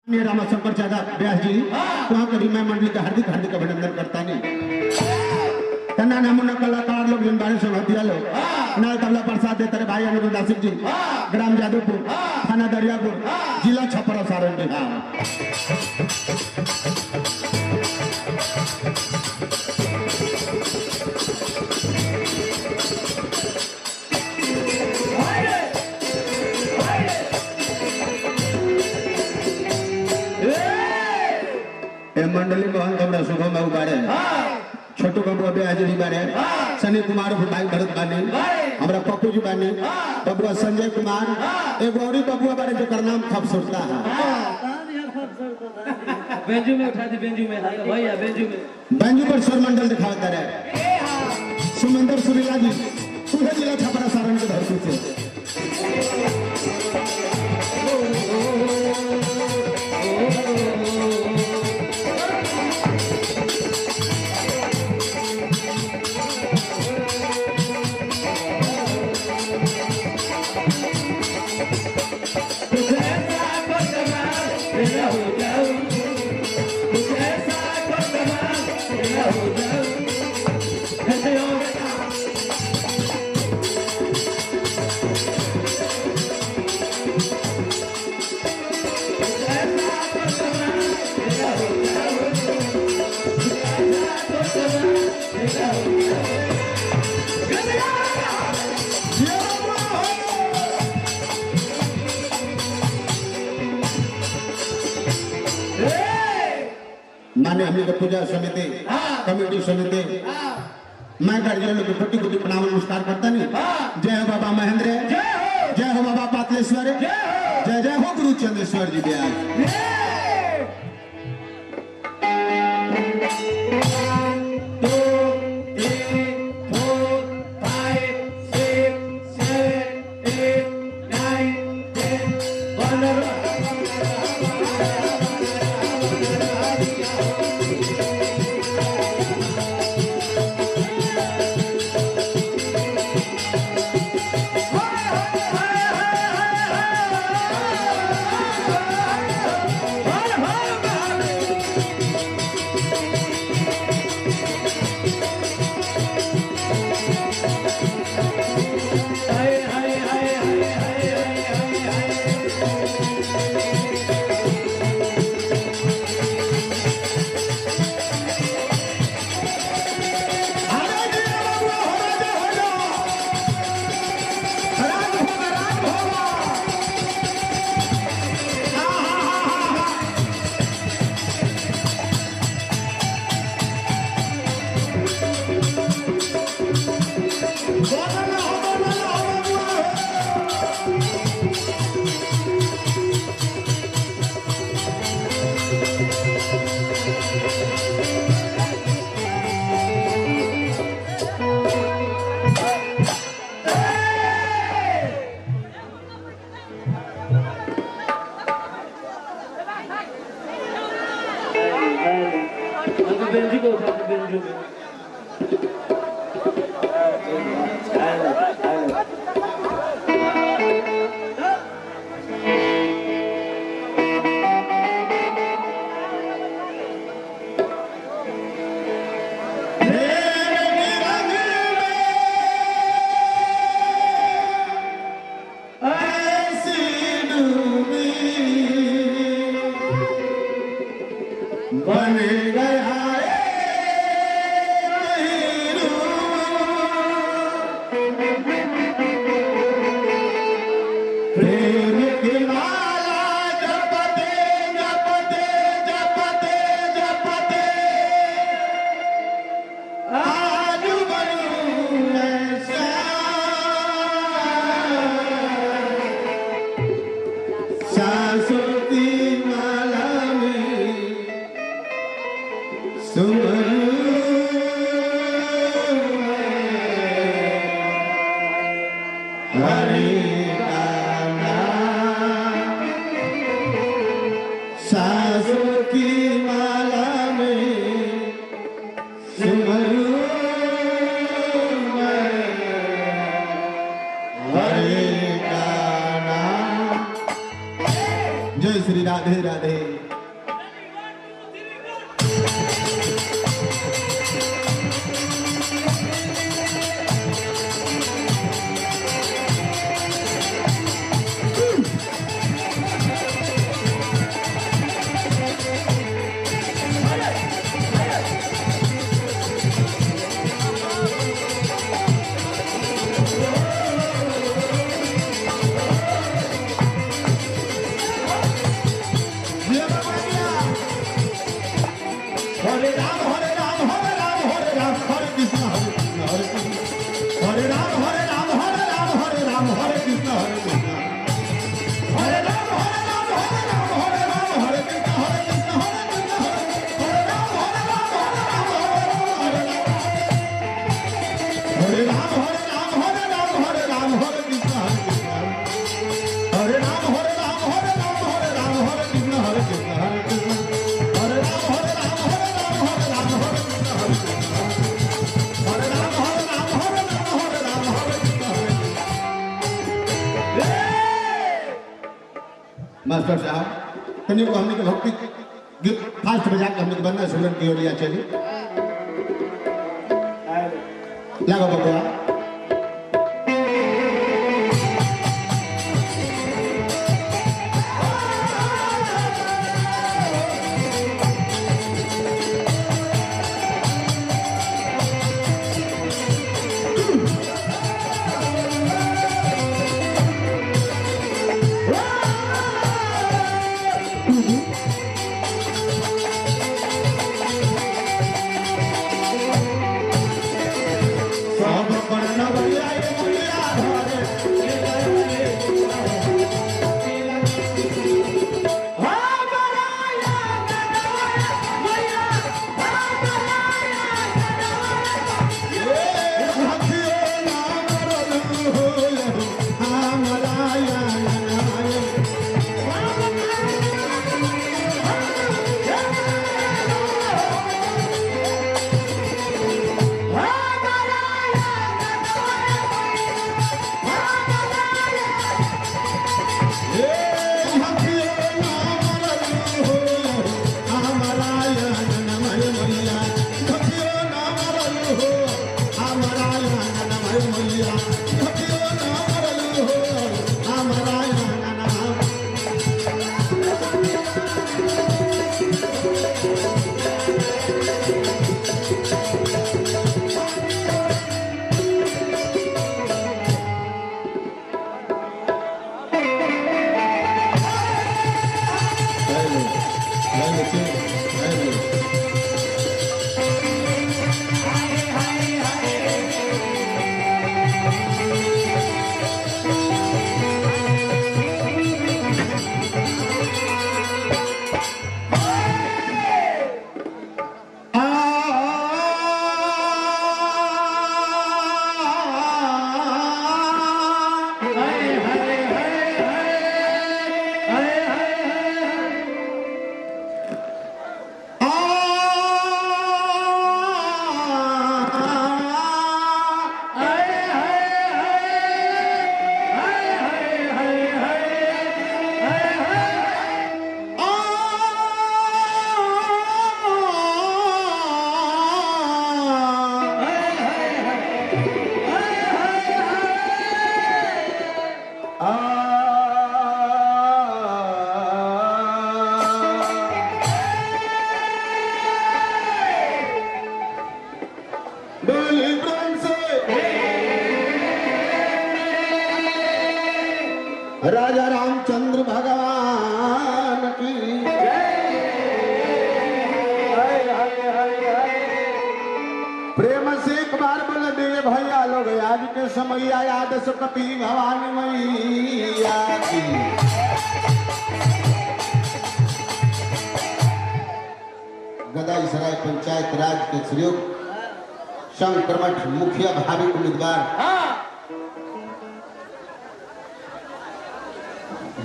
रामाशंकर चाचा व्यास जी वहाँ कभी मैं मंडली का हार्दिक हार्दिक अभिनंदन करता नहीं तना नमूना कलाकार लोग जिनबारे से दिया लोग नाल तबला प्रसाद देते भाई अनुरुद्ध दासिक जी ग्राम जादवपुर थाना दरियापुर जिला छपरा सारण बिहार। मंडली मोहन कमरा शुभम बाबू बारे छोटू बाबू ब्याज जी बारे सनी कुमार भाई भरत बानी हमरा पप्पू जी बानी बबुआ संजय कुमार एक गौरी बबुआ बारे जो नाम खबसुरता है बेंजू में उठा दी बेंजू में भैया बेंजू पर स्वर मंडल दिखाता रहे सुमंदर सुरीला जी पूरे जिला छपरा सारण की धरती से माने हमने का पूजा समिति कमेटी समिति मैं गार्जियन को कोटि कोटि प्रणाम नमस्कार करता नहीं। जय हो बाबा महेंद्र जय हो बाबा पातलेश्वर जय जय हो गुरु चंद्रेश्वर जी ब्याज। बेंजू को उठा दी बेंजू में जय श्री राधे राधे। हरे राम हरे राम हरे राम हरे राम हरे कृष्ण हरे कृष्ण हरे राम हरे राम हरे राम हरे राम हरे कृष्ण हरे कृष्ण हरे राम हरे राम हरे राम हरे राम हरे कृष्ण हरे कृष्ण हरे कृष्ण हरे राम हरे राम हरे राम हरे राम हरे राम हरे राम हरे राम हरे कृष्ण हरे कृष्ण हरे राम हरे राम हरे राम हरे राम हरे कृष्ण हरे कृष्ण हरे कृष्ण हरे राम हरे राम हरे राम हरे राम हरे कृष्ण हरे कृष्ण हरे राम हरे राम हरे राम हरे राम हरे कृष्ण हरे मास्टर साहब तनिक को हमने के भक्ति गीत फास्ट बजा के हमने बंदा सुरन की ओरिया चली लगा बबुआ सब पढ़ना भैया ये मुलिया धरे राजा रामचंद्र भगवान की प्रेम से एक बार बोल दे भैया लोग आज के समय याद सुकती भवानी मैया की गदाई सराय पंचायत राज के सहयोग संक्रमण मुखिया भावी उम्मीदवार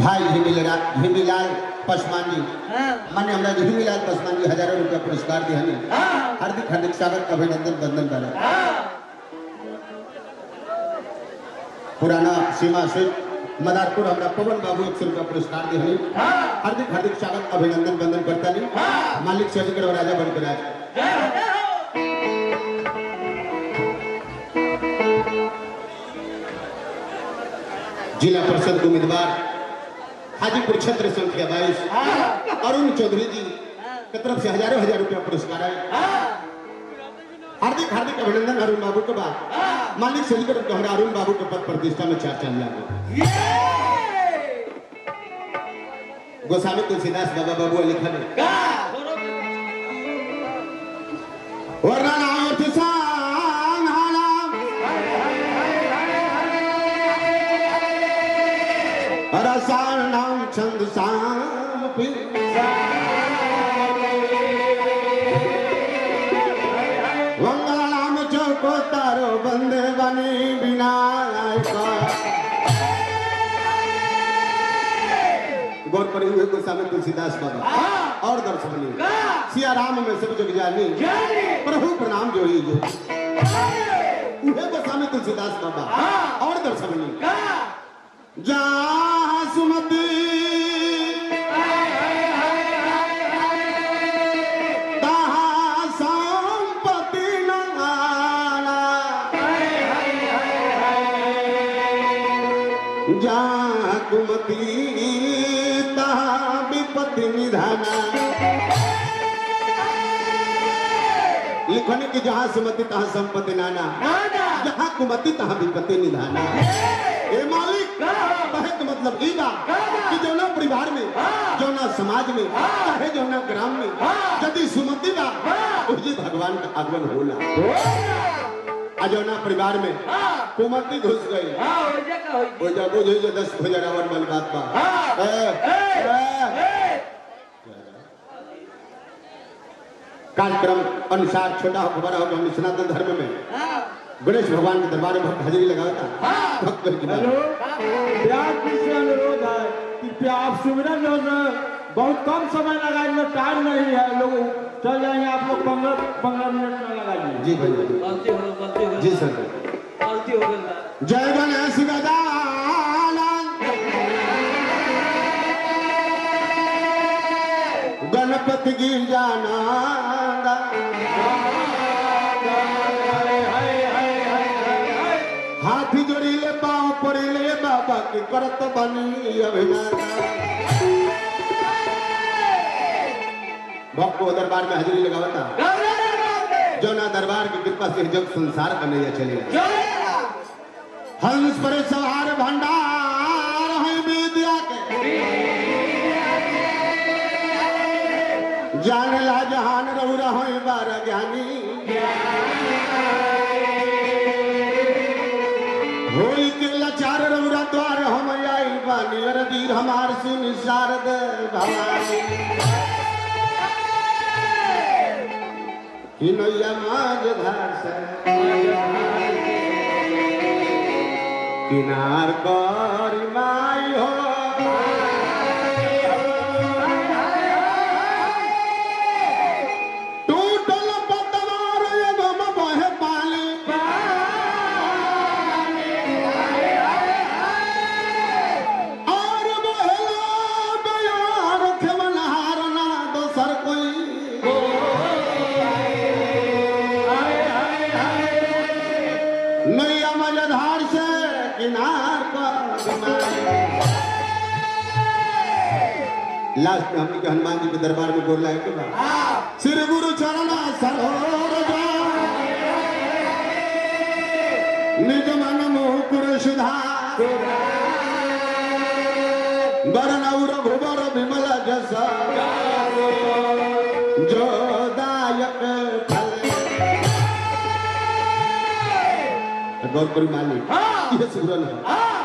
भाई हिंदीलाल पसमानी मान्य हमारा हिंदीलाल पसमानी हजारों रुपया पुरस्कार दिया हार्दिक हार्दिक स्वागत अभिनंदन वंदन करें पुराना सीमा से मदारपुर हमरा पवन बाबू 100 रुपया पुरस्कार दिए हार्दिक हार्दिक स्वागत अभिनंदन वंदन करता नहीं मालिक से अधिक और राजा बनकर राज जिला परिषद के उम्मीदवार हाजीपुर क्षेत्र संख्या 22 अरुण चौधरी जी की तरफ से हजारों हजार रुपया पुरस्कार है हार्दिक हार्दिक अभिनंदन अरुण बाबू के बाद मालिक से लेकर हमारा अरुण बाबू के पद प्रतिष्ठा में 4 लाख गोस्वामी तुलसीदास बाबा बाबू लिखा है वरना नाम सांग हाला रसायन नाम छंद सांग को तारो बंदे बनी बिना गौर करे हुए गोस्वामी तुलसीदास बाबा और दर्शनी सिया राम में सब जग जानी प्रभु प्रणाम जोड़ी जो उहे गोस्वामी तुलसीदास बाबा और दर्शनी जहाँ सुमति कुमती विपत्ति निधाना लिखने की जहाँ सुमति तहाँ संपत्ति नाना जहाँ कुमति तहाँ विपत्ति निधाना ए मालिक कहत मतलब ई बा कि जौना परिवार में जौना समाज में चाहे जौना ग्राम में यदि सुमति बा उसी भगवान का आगमन होला अजौना परिवार में कुमति घुस गई हो जा बुझे जो 10 रावण वाली बात बा कार्यक्रम अनुसार छोटा हो बड़ा हो हम सनातन धर्म में गणेश भगवान के दरबार में भक्त हाजिरी लगाता भक्त की बात प्यार से अनुरोध है कि आप सुमिरन जो बहुत कम समय लगाएंगे टाइम नहीं है लोग चल जाएंगे आप लोग 15 मिनट में लगाइए जी भाई जी सर गलती हो गई जय गणेश गणपति गिर जाना हाथी जोड़ी ले पाँव पड़ी ले बाबा की करत बनी अभिनंदन भक्त को दरबार में हाजिरी लगावता जौना दरबार की कृपा से जब संसार का नैया चलेगा हंस पर सवार भंडार है विद्या के जान ला जहान रहु रहो बार ज्ञानी होई के लाचार रहुरा द्वार हम आई बानी अरदीर हमार सुन शारद भवानी हिनैया माज धार से किनार कर माई हो टूटल पतवार एगो बहे पाली और बहला बयार खेवनहार ना दोसर कोई नैया मजधार से किनार पर लास्ट में हमने के हनुमान जी के दरबार में बोल रहा है कि श्री गुरु चरणा सरोज निज मन मुकुर सुधार बरनौर भुवर विमल जस जो दायक गौर करी मालिक यह सुरन है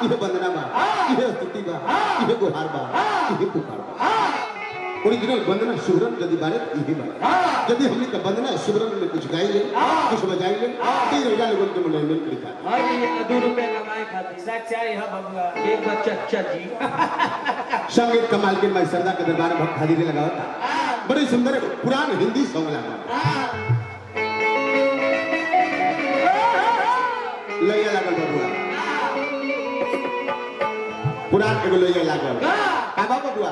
यह वंदना बा यह स्तुति बा यह गुहार बा यह पुकार बा ओरिजिनल वंदना सुरन यदि बारे यही बा यदि हमने का वंदना सुरन में कुछ गाइले कुछ बजाइले 3000 लोगों के मुंह में लिखा भाई 2 रुपए कमाए खाती साक्षा है बबुआ एक बच्चा अच्छा जी संगीत कमाल के मैं सरदा के दरबार में भक्त हाजिरी लगाया था बड़ी सुंदर पुरान हिंदी सॉन्ग लगा लैया लगल बबुआ एगो लोई लागल का बाबा बुआ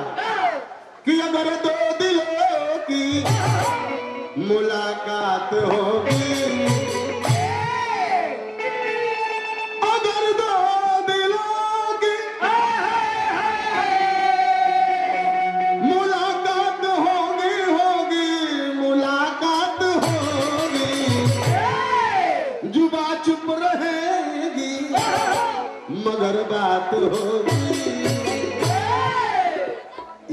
कि अगर दो दिलों की मुलाकात होगी अगर दो दिलों की मुलाकात होगी मुलाकात होगी जुबा चुप रहेगी मगर बात होगी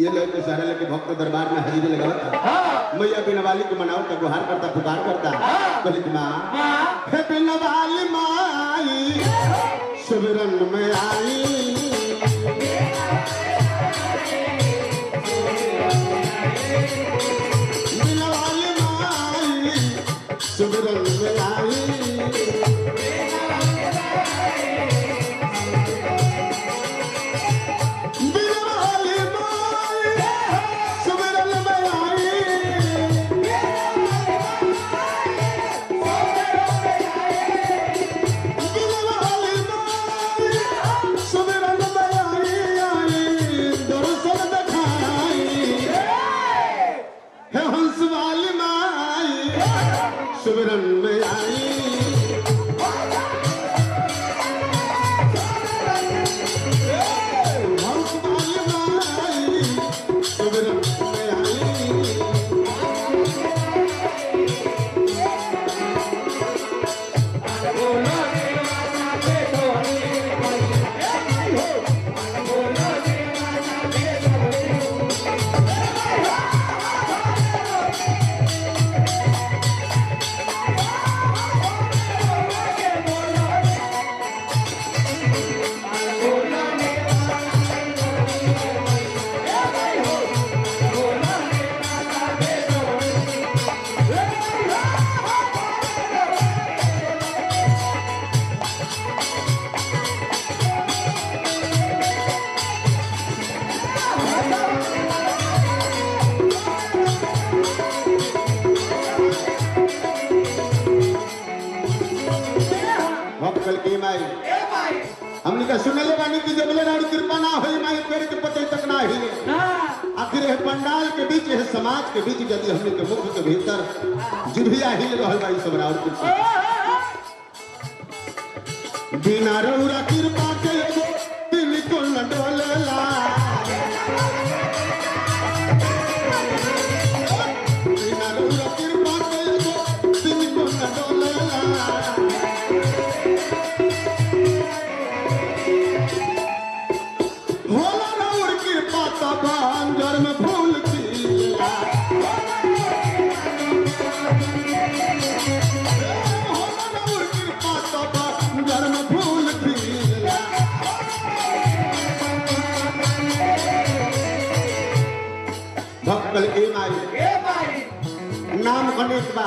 ये लोग तो सारे लोग भक्त दरबार में हाजिरी लगाता मैया बिना वाली को मनाओ तो गुहार करता पुकार करता बोले माँ हे बिना वाली माई सुमिरन में आई बिना वाली माई सुमिरन में आई सुमिरन में आई सुमिरन में आई कल की माई हमने का सुन ले बानी की जबले रानी कृपा ना होई माई पेड़ के पत्ते तक ना हिले आखिर है पंडाल के बीच है समाज के बीच यदि हमने के मुख के भीतर जिभिया हिल रहल बाई सब राउर कृपा बिना रउरा कृपा के एगो दिल को न डोलेला बिना रउरा कृपा के एगो दिल को न डोलेला भांगर में फूल खिला भांगर में फूल खिला भक्कल ए माई नाम अनेक बा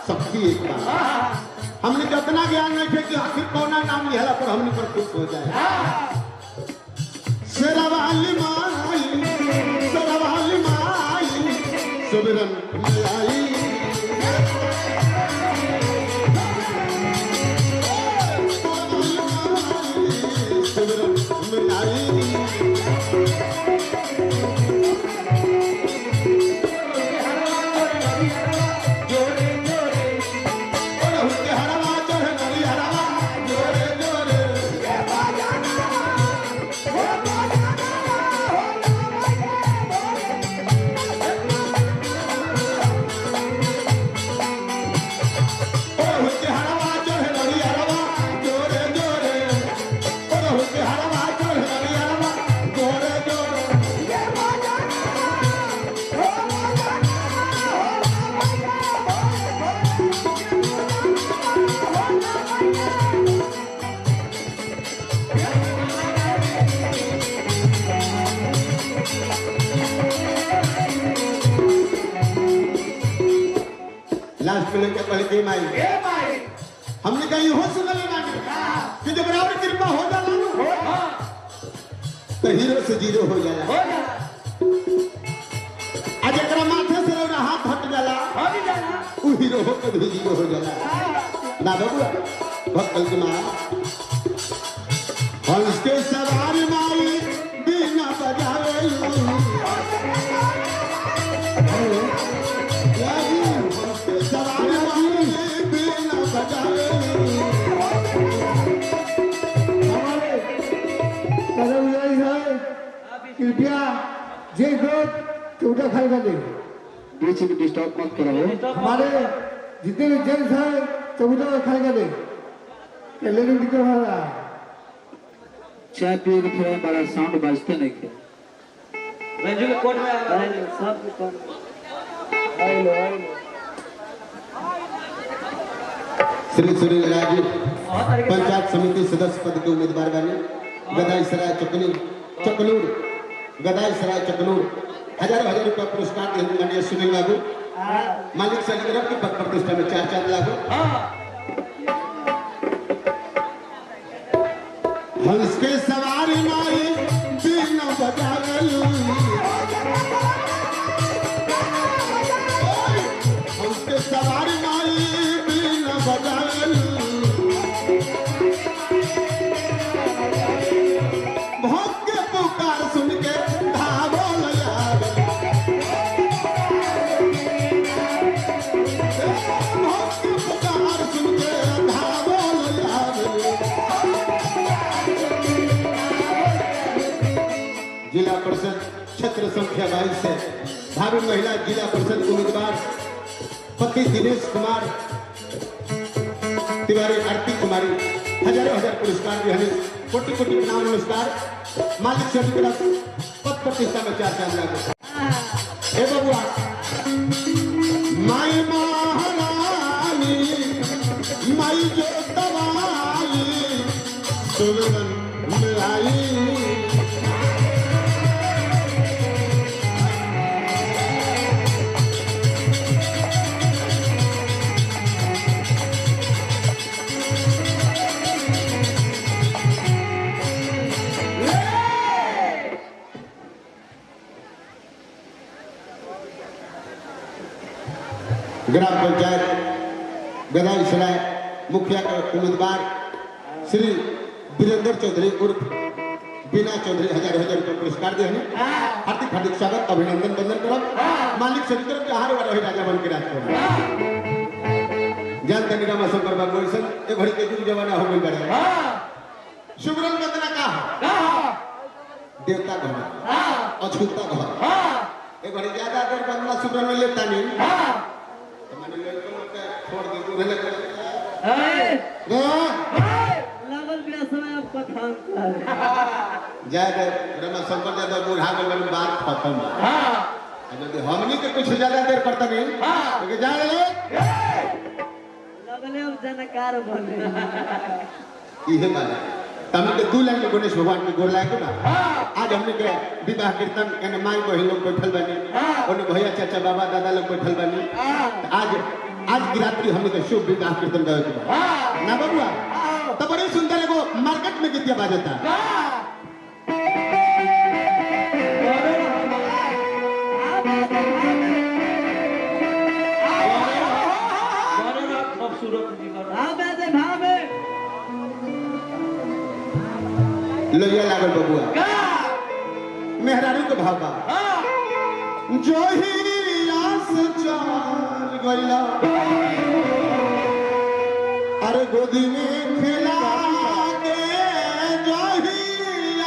शक्ति एक बा हमने जितना ज्ञान नहीं थे कि आखिर कौना नाम लिहला पर हमने पर खुश हो जाए शेरावाली माई सुमिरन में आई सुमिरन में आई लास्ट में लेके पहले के माई हमने कहा यो सुन लेना कि जब रावण कृपा हो जाला तो हीरो से जीरो हो जाला आज एकरा माथे से ना हाथ हट जाला वो हीरो हो के भी जीरो हो जाला ना बाबू भक्तल के मां हंस के सवार माई कर दे। बीच में डिस्टर्ब मत करो। हमारे जितने भी जेंट्स हैं चबूतरा में खड़े कर दे। लेकिन दिक्कत हो रहा है। चाय पिए के थोड़ा बड़ा साउंड बजते नहीं के। रंजू के कोट में आ रहे सब कोट। आई लो। श्री सूर्यराज पंचायत समिति सदस्य पद के उम्मीदवार बने गदाई सराय चकनूर गदाई सराय चकनूर हजार रुपया पुरस्कार देने माननीय सुनील बाबू मालिक से अधिग्रह की पद प्रतिष्ठा में 4 लाख। हंस के सवारी माई बीना बजावलू हंस के सवारी माई बीना बजावलू भक्त के पुकार सुन के धावो लगावे भक्त के पुकार सुन के धावो लगावे। जिला परिषद क्षेत्र संख्या 22 से भावी महिला जिला परिषद उम्मीदवार पति दिनेश कुमार तिवारी आरती कुमारी हजार पुरस्कार भी हमें कोटि प्रणाम नमस्कार मालिक से अधिग्रह पद प्रतिष्ठा में 4 लाख। हे बबुआ माई महारानी माई जो दवाई सुरन में आई ग्राम पंचायत गदाई सराय मुखिया का उम्मीदवार श्री वीरेंद्र चौधरी उर्फ बीना चौधरी हजार रुपये पुरस्कार दिए हैं। हार्दिक स्वागत अभिनंदन बंदन करब मालिक से तरफ के हार रहे राजा बन के राज कर जान तनिका में शंकर बाबू ऐसा एक घड़ी के युग जमाना हो गई बड़े सुब्रन वंदना का देवता घर अछूता घर एक घड़ी ज्यादा देर वंदना सुब्रन में लेता नहीं छोड़ दे तू लागल बिना समय अब पठान कर जाए रमा शंकर ज्यादा बूढ़ा गल बात खत्म यदि हमनी के कुछ ज्यादा देर करता नहीं तो जा ले लगले अब जानकार बने इहे बात तमने के 2 लाइन में गणेश भगवान के गोर लागे ना आज हमने के विवाह कीर्तन यानी माई बहन लोग बैठल बनी और भैया चाचा बाबा दादा लोग बैठल बनी आज की रात्रि हमने के शुभ विवाह कीर्तन गावे के ना बबुआ तो बड़ी सुंदर एगो मार्केट में गीतिया बाजता लोहिया लागल बबुआ मेहरारू के भाव बा जो ही आस चाल गइला अरे गोदी में खेला के जो ही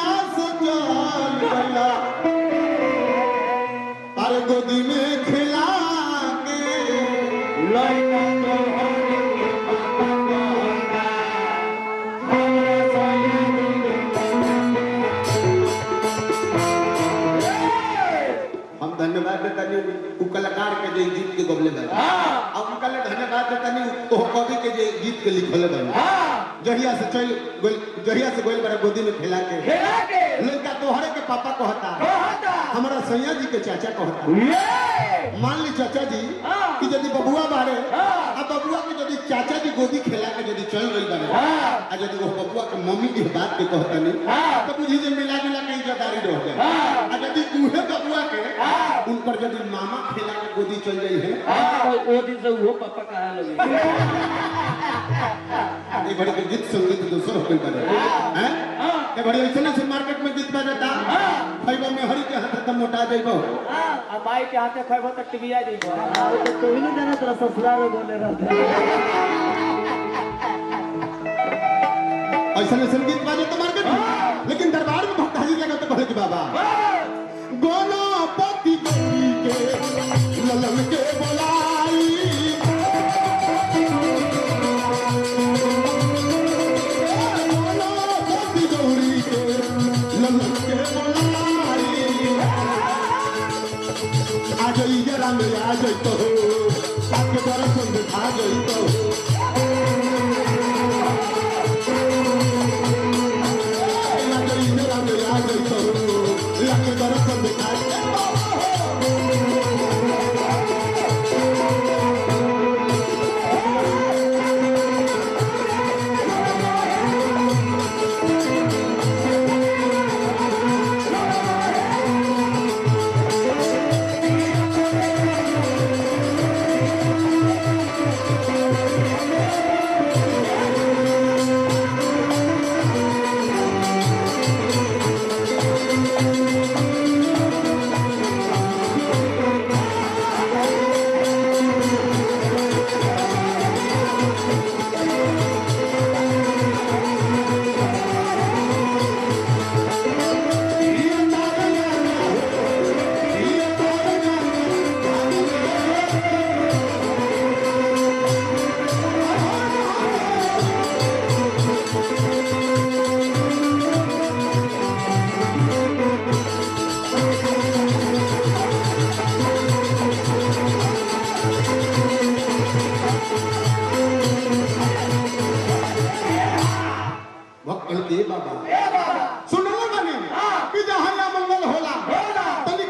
आस चाल गइला अरे गोदी में खेला के धन्यवाद देता नहीं कलाकार के जो गीत के गबले बने अब उनका धन्यवाद देता नहीं तो कवि के जो गीत के लिखले बने जहिया से गोल बड़ा गोदी में खेला के लड़का तोहरे के पापा कहता हमारा सैया जी के चाचा कहता मान ली चाचा जी कि यदि बबुआ बारे अब बबुआ के यदि चाचा जी गोदी खेला के यदि चल रही बने आ यदि वो बबुआ के मम्मी की बात के कहता नहीं तो बुझी जे मिला मिला के इज्जतदारी रह जाए आ यदि उहे बबुआ के उन पर यदि मामा खेला के गोदी चल जाई है वो दिन से वो पापा कहा लगे ये बड़े के गीत संगीत दूसर होई बने हैं ये बड़े ऐसे से मार्केट में गीत बजता खैबा में हरी के हाथ त मोटा जाइबो आ माई के हाथे खैबो त टिबिया जाइबो तो ही ना जाना तेरा ससुराल बोले रहते ऐसा गीत बजता मार्केट में लेकिन दरबार में भक्त हाजी लगा तो भले के बाबा गोलो पति गोरी के इंदिरा में आ जाइतो हो आपके दर्शन दिखा जाइतो हो इंदिरा में आ जाइतो हो आपके दर्शन दिखा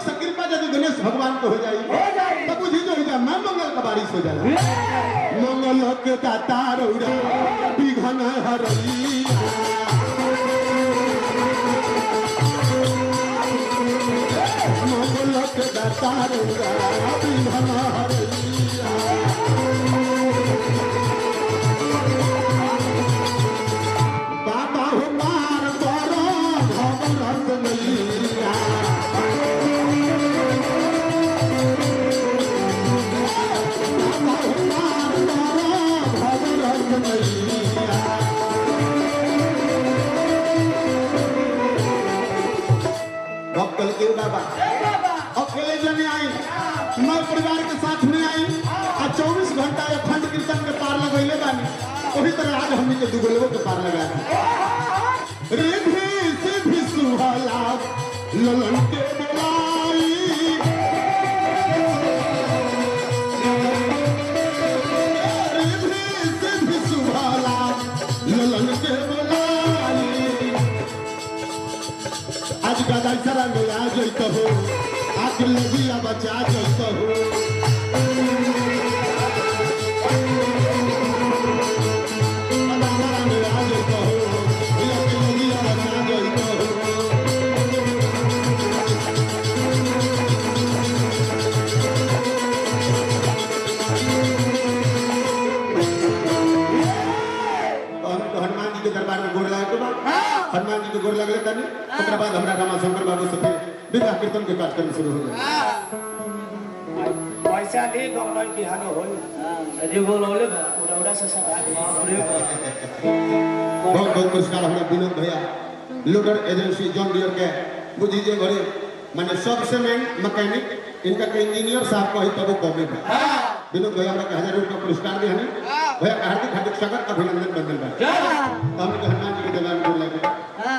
भगवान को हो जाए तब बुझी जो हो मैं मंगल का बारिश हो जाए मंगल के दाता रौरा बिघन हरैया मंगल के दाता रौरा बिघन हरैया बाबा हो मार करो भगवत नैया कल के बाबा अकेले जने आई मैं परिवार के साथ में आई और 24 घंटा अखंड कीर्तन के पार लगैले बानी वही तरह आज हमनी के दुगलवो के पार लगा रिधि सिद्धि सुहाला ललन के बोलाई रिधि सिद्धि सुहाला ललन के बोलाई आज गदा सरा में आ जाइतो हो आके लगिया बचा जाइतो हो गदा सरा में आ जाइतो हो आके लगिया बचा जाइतो हो हनुमान जी के दरबार में गोड़ लगा के बाद हनुमान जी के गोड़ लगले तनी ओकरा बाद हमरा रामा शंकर बाबू से विवाह कीर्तन के कार्यक्रम शुरू हो गया पैसा ले गौरव बिहान होल अरे बोलौले उड़ा से सब रे बहुत बहुत पुरस्कार हमरा विनोद भैया लोडर एजेंसी जॉन डियर के बुझीजे घरे माने सबसे मेन मैकेनिक इनका के इंजीनियर साहब को ही तब कमे विनोद भैया हमरा 1000 रुपया पुरस्कार दे हने भैया हार्दिक हार्दिक स्वागत अभिनंदन बंदल बा हम के हनुमान जी के दरबार में लगे हां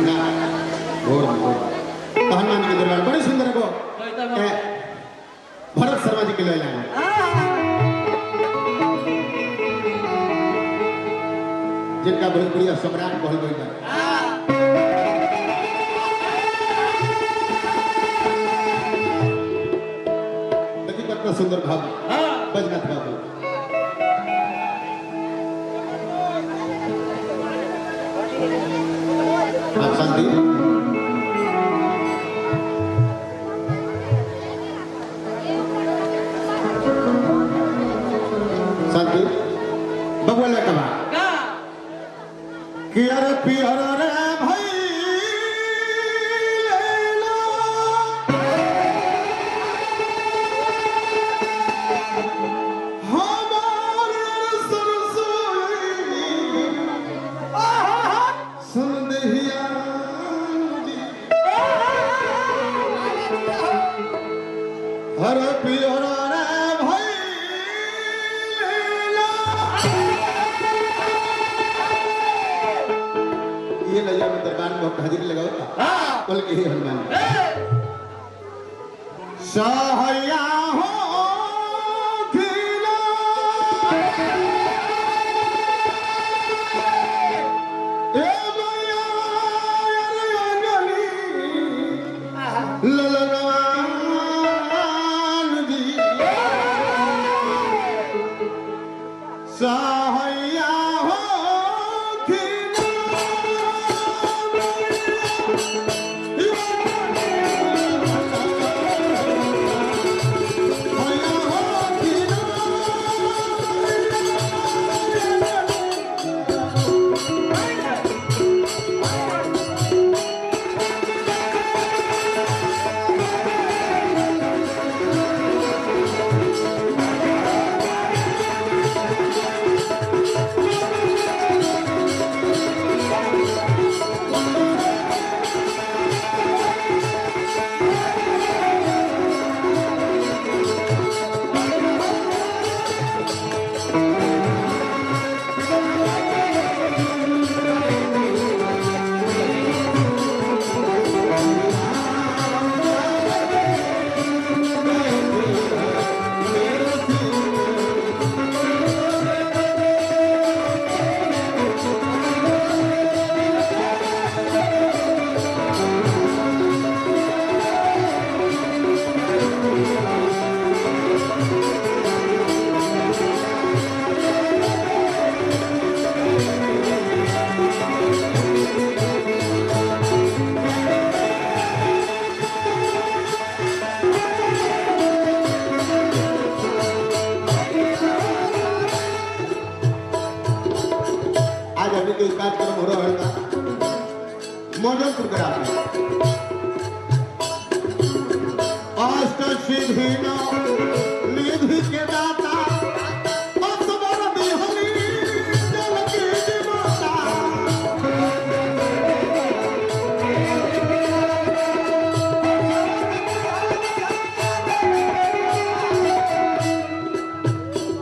ना हनुमान जी के दरबार बड़ी सुंदर को भरत शर्मा जी के ले लाए जिनका भोजपुरिया सम्राट कहल गई है देखिए कितना सुंदर भाव बजनाथ बाबू आप शांति शांति बबुआ ले कबा कि अरे पियर रे भाई हर पियर रे भाई ये लैया में दरबार में हाजिरी लगाओ बोल के हे हनुमान सहया हो खिला ए मैया रे अंजलि ललनवान जी सहया हो कार्यक्रम हो रहा है मौजूद प्रोग्राम अष्ट सिद्धि निधि के दाता असबर बिहनी जल की माता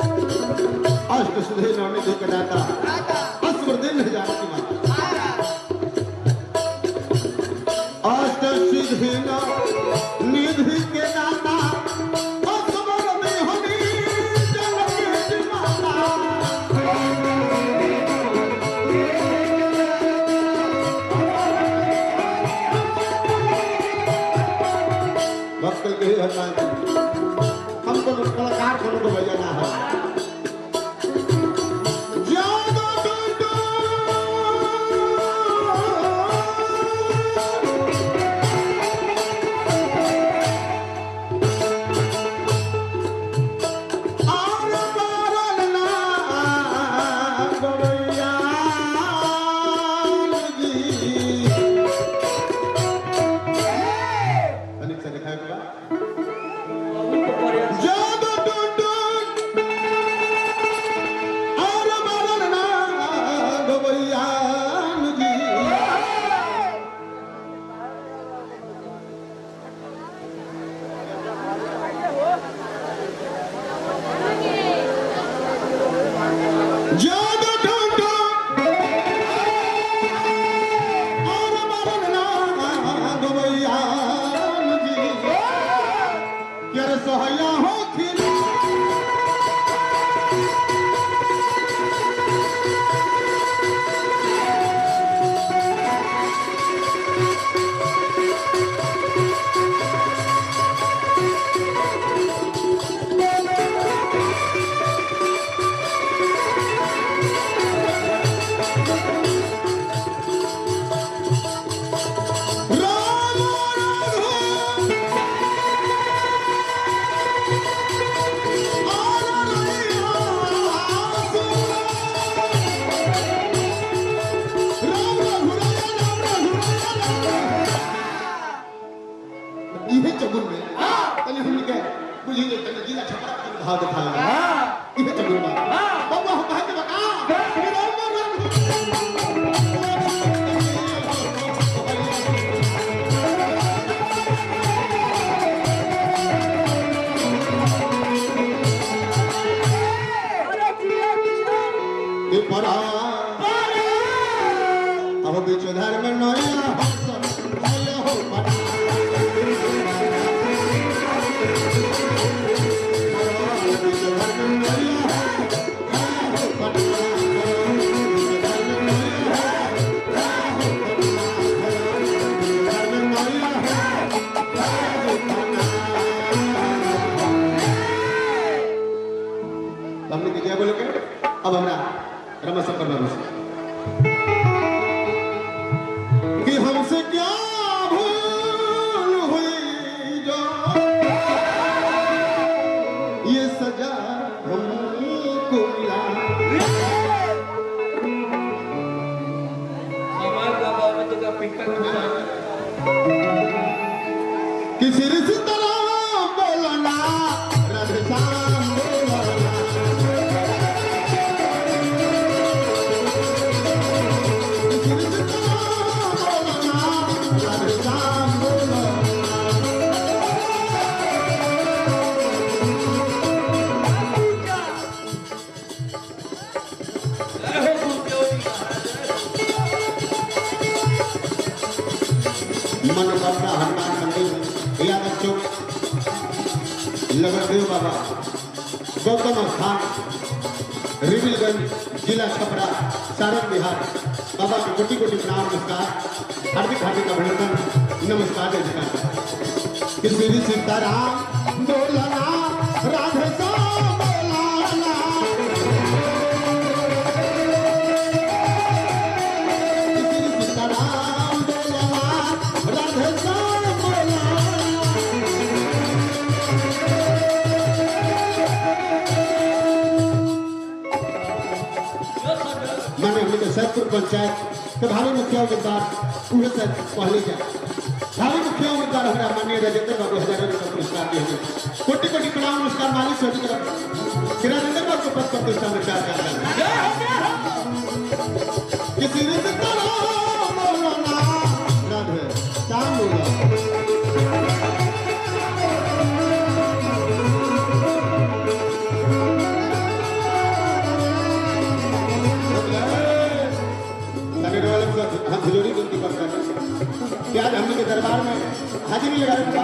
अष्ट सिद्धि निधि के दाता दिन हजार की माता अष्ट सिद्धि निधि के दाता असबर बिहनी जल की माता भक्त के हनुमान हमको कलाकार को तो बजाना है हो बीच धर्म नया हो हमने क्या बोलोगे अब हमरा रमाशंकर बाबू से कि हमसे क्या भूल हुई जो ये सजा हमको मिला हमार बाबा में तो का पिक्का किसी रिश्ता बोलना राधे श्याम बोलना मनोकामना हनुमान मंदिर यादव चौक लगनदेव बाबा गौतम स्थान रिविलगंज जिला छपरा सारण बिहार बाबा के कोटि कोटि प्रणाम नमस्कार हार्दिक हार्दिक अभिनंदन नमस्कार नमस्कार किसी सीताराम बोलना राधे श्याम बोलना किसी सीताराम बोलना राधे श्याम बोलना माने हमने के सैदपुर पंचायत के भावी मुखिया उम्मीदवार पूरे से पहले जा भावी मुखिया उम्मीदवार हमारा माननीय राजेंद्र बाबू हजारों रुपये पुरस्कार दिए हैं कोटि कोटि प्रणाम नमस्कार मालिक से अधिक राजेंद्र बाबू को पद प्रतिष्ठा में चार कर किसी रिश्ता बोलना राधे श्याम बोलना हम तिजोरी बिनती करते हैं कि आज हमने के दरबार में हाजिरी लगा रखा